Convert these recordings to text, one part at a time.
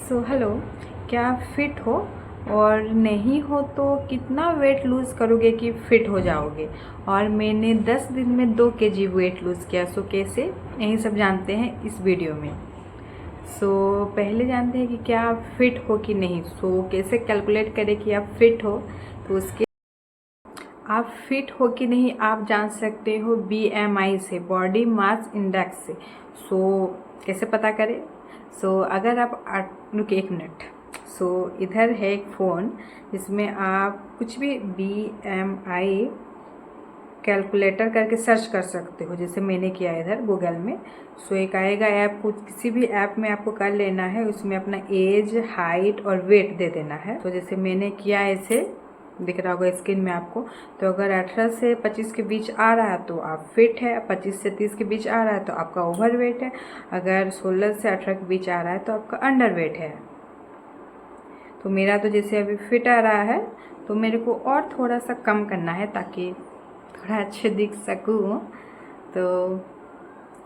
So hello, क्या आप fit हो? और नहीं हो तो कितना वेट लूज़ करोगे कि फिट हो जाओगे? और मैंने 10 दिन में 2 केजी वेट लूज़ किया। सो कैसे, यही सब जानते हैं इस वीडियो में। सो पहले जानते हैं कि क्या आप फिट हो कि नहीं। सो कैसे कैलकुलेट करें कि आप फिट हो। तो उसके आप फिट हो कि नहीं आप जान सकते हो BMI से, बॉडी मास इंडेक्स से। सो कैसे पता करें? सो अगर आप रुकिए एक मिनट। सो इधर है एक फ़ोन जिसमें आप कुछ भी BMI कैलकुलेटर करके सर्च कर सकते हो, जैसे मैंने किया इधर गूगल में। सो एक आएगा ऐप, कुछ किसी भी ऐप में आपको कर लेना है, उसमें अपना एज, हाइट और वेट दे देना है। तो जैसे मैंने किया ऐसे दिख रहा होगा स्क्रीन में आपको। तो अगर 18 से 25 के बीच आ रहा है तो आप फिट है, 25 से 30 के बीच आ रहा है तो आपका ओवर वेट है, अगर 16 से 18 के बीच आ रहा है तो आपका अंडर वेट है। तो मेरा तो जैसे अभी फिट आ रहा है, तो मेरे को और थोड़ा सा कम करना है ताकि थोड़ा अच्छे दिख सकूँ। तो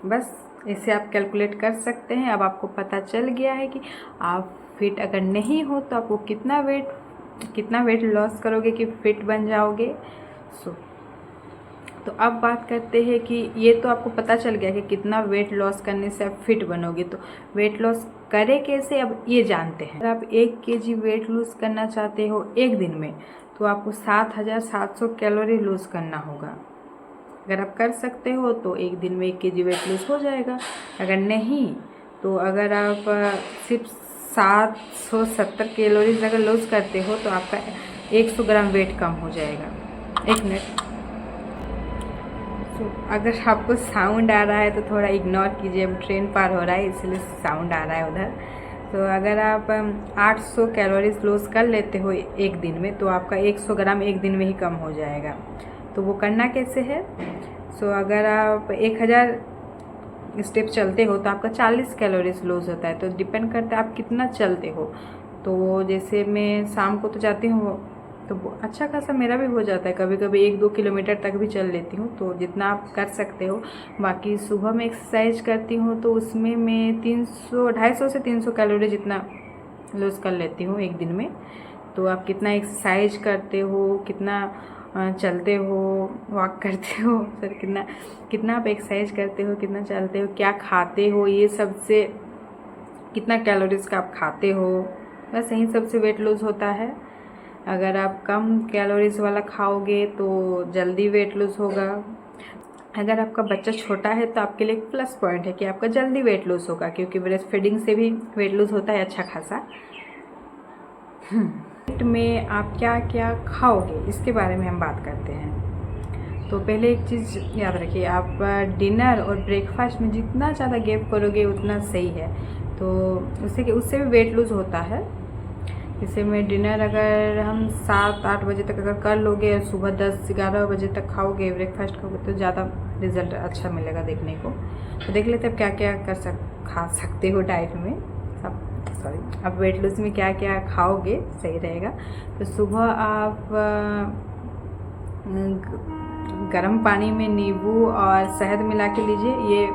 बस ऐसे आप कैलकुलेट कर सकते हैं। अब आपको पता चल गया है कि आप फिट अगर नहीं हो तो आपको कितना वेट लॉस करोगे कि फिट बन जाओगे। तो अब बात करते हैं कि ये तो आपको पता चल गया कि कितना वेट लॉस करने से आप फिट बनोगे। तो वेट लॉस करें कैसे, अब ये जानते हैं। अगर आप 1 केजी वेट लूज़ करना चाहते हो एक दिन में, तो आपको 7700 कैलोरी लूज़ करना होगा। अगर आप कर सकते हो तो एक दिन में 1 केजी वेट लूज़ हो जाएगा। अगर नहीं तो अगर आप सिर्फ 770 कैलोरीज अगर लूज़ करते हो तो आपका 100 ग्राम वेट कम हो जाएगा। एक मिनट। तो अगर आपको साउंड आ रहा है तो थोड़ा इग्नोर कीजिए, अब ट्रेन पार हो रहा है इसलिए साउंड आ रहा है उधर। तो अगर आप 800 कैलोरीज लूज़ कर लेते हो एक दिन में तो आपका 100 ग्राम एक दिन में ही कम हो जाएगा। तो वो करना कैसे है? सो अगर आप 1000 स्टेप चलते हो तो आपका 40 कैलोरीज लूज़ होता है। तो डिपेंड करता है आप कितना चलते हो। तो जैसे मैं शाम को तो जाती हूँ तो अच्छा खासा मेरा भी हो जाता है, कभी कभी 1-2 किलोमीटर तक भी चल लेती हूँ। तो जितना आप कर सकते हो। बाकी सुबह में एक्सरसाइज करती हूँ तो उसमें मैं 250 से 300 कैलोरी जितना लूज़ कर लेती हूँ एक दिन में। तो आप कितना एक्सरसाइज करते हो, कितना चलते हो, वॉक करते हो, सर कितना आप एक्सरसाइज करते हो, कितना चलते हो, क्या खाते हो, ये सबसे कितना कैलोरीज का आप खाते हो, बस यही सबसे वेट लूज़ होता है। अगर आप कम कैलोरीज वाला खाओगे तो जल्दी वेट लूज़ होगा। अगर आपका बच्चा छोटा है तो आपके लिए एक प्लस पॉइंट है कि आपका जल्दी वेट लूज़ होगा, क्योंकि ब्रेस्ट फीडिंग से भी वेट लूज़ होता है अच्छा खासा। पेट में आप क्या क्या खाओगे इसके बारे में हम बात करते हैं। तो पहले एक चीज़ याद रखिए, आप डिनर और ब्रेकफास्ट में जितना ज़्यादा गैप करोगे उतना सही है। तो उससे भी वेट लूज़ होता है। जैसे में डिनर अगर हम 7-8 बजे तक अगर कर लोगे और सुबह 10-11 बजे तक खाओगे, ब्रेकफास्ट खाओगे, तो ज़्यादा रिजल्ट अच्छा मिलेगा देखने को। तो देख लेते हैं क्या क्या खा सकते हो डाइट में। अब वेट लूज में क्या क्या खाओगे सही रहेगा। तो सुबह आप गर्म पानी में नींबू और शहद मिला के लीजिए, ये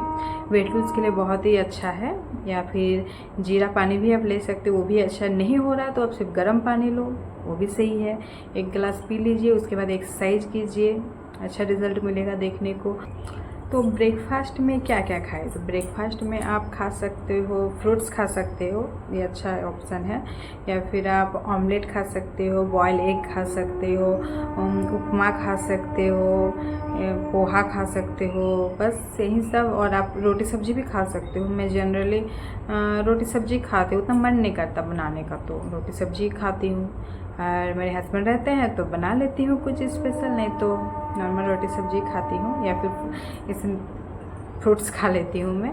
वेट लूज़ के लिए बहुत ही अच्छा है। या फिर जीरा पानी भी आप ले सकते हो, वो भी अच्छा। नहीं हो रहा तो आप सिर्फ गर्म पानी लो, वो भी सही है। 1 गिलास पी लीजिए, उसके बाद एक्सरसाइज कीजिए, अच्छा रिजल्ट मिलेगा देखने को। तो ब्रेकफास्ट में क्या क्या खाएं? तो ब्रेकफास्ट में आप खा सकते हो, फ्रूट्स खा सकते हो, ये अच्छा ऑप्शन है। या फिर आप ऑमलेट खा सकते हो, बॉयल एग खा सकते हो, उपमा खा सकते हो, पोहा खा सकते हो, बस यही सब। और आप रोटी सब्जी भी खा सकते हो। मैं जनरली रोटी सब्जी खाती हूँ, उतना मन नहीं करता बनाने का तो रोटी सब्जी खाती हूँ। और मेरे हस्बैंड रहते हैं तो बना लेती हूँ कुछ स्पेशल, नहीं तो नॉर्मल रोटी सब्जी खाती हूँ। या फिर इस फ्रूट्स खा लेती हूँ मैं।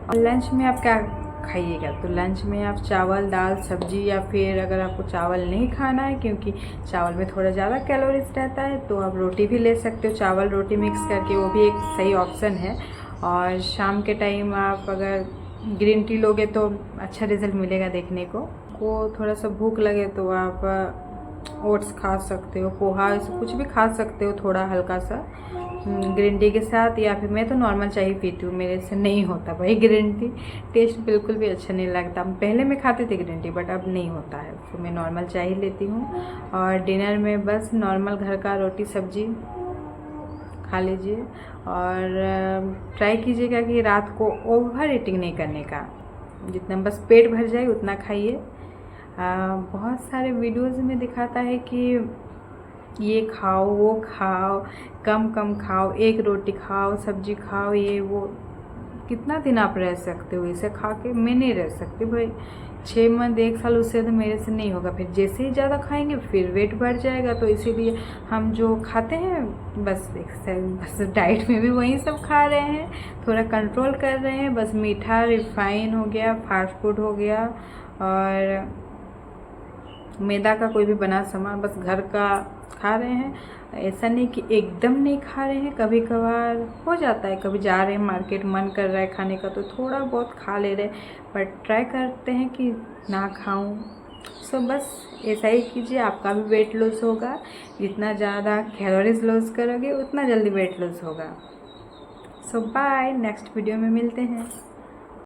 और लंच में आप क्या खाइएगा? तो लंच में आप चावल, दाल, सब्जी, या फिर अगर आपको चावल नहीं खाना है क्योंकि चावल में थोड़ा ज़्यादा कैलोरीज रहता है, तो आप रोटी भी ले सकते हो, चावल रोटी मिक्स करके, वो भी एक सही ऑप्शन है। और शाम के टाइम आप अगर ग्रीन टी लोगे तो अच्छा रिजल्ट मिलेगा देखने को। थोड़ा सा भूख लगे तो आप ओट्स खा सकते हो, पोहा, ऐसे कुछ भी खा सकते हो थोड़ा हल्का सा। ग्रीन टी के साथ, या फिर मैं तो नॉर्मल चाय ही पीती हूँ, मेरे से नहीं होता भाई ग्रीन टी, टेस्ट बिल्कुल भी अच्छा नहीं लगता। पहले मैं खाती थी ग्रीन टी बट अब नहीं होता है, तो मैं नॉर्मल चाय ही लेती हूँ। और डिनर में बस नॉर्मल घर का रोटी सब्जी खा लीजिए, और ट्राई कीजिएगा कि रात को ओवर ईटिंग नहीं करने का, जितना बस पेट भर जाए उतना खाइए। बहुत सारे वीडियोज़ में दिखाता है कि ये खाओ वो खाओ, कम कम खाओ, एक रोटी खाओ, सब्जी खाओ, ये वो। कितना दिन आप रह सकते हो इसे खा के? मैं नहीं रह सकती भाई, 6 मंथ 1 साल उससे तो मेरे से नहीं होगा। फिर जैसे ही ज़्यादा खाएंगे फिर वेट बढ़ जाएगा, तो इसीलिए हम जो खाते हैं बस डाइट में भी वही सब खा रहे हैं, थोड़ा कंट्रोल कर रहे हैं। बस मीठा, रिफाइन हो गया, फास्ट फूड हो गया, और मैदा का कोई भी बना सामान बस घर का खा रहे हैं। ऐसा नहीं कि एकदम नहीं खा रहे हैं, कभी कभार हो जाता है, कभी जा रहे हैं मार्केट, मन कर रहा है खाने का तो थोड़ा बहुत खा ले रहे हैं, बट ट्राई करते हैं कि ना खाऊं। सो बस ऐसा ही कीजिए, आपका भी वेट लॉस होगा। जितना ज़्यादा कैलोरीज लॉस करोगे उतना जल्दी वेट लॉस होगा। सो बाय, नेक्स्ट वीडियो में मिलते हैं।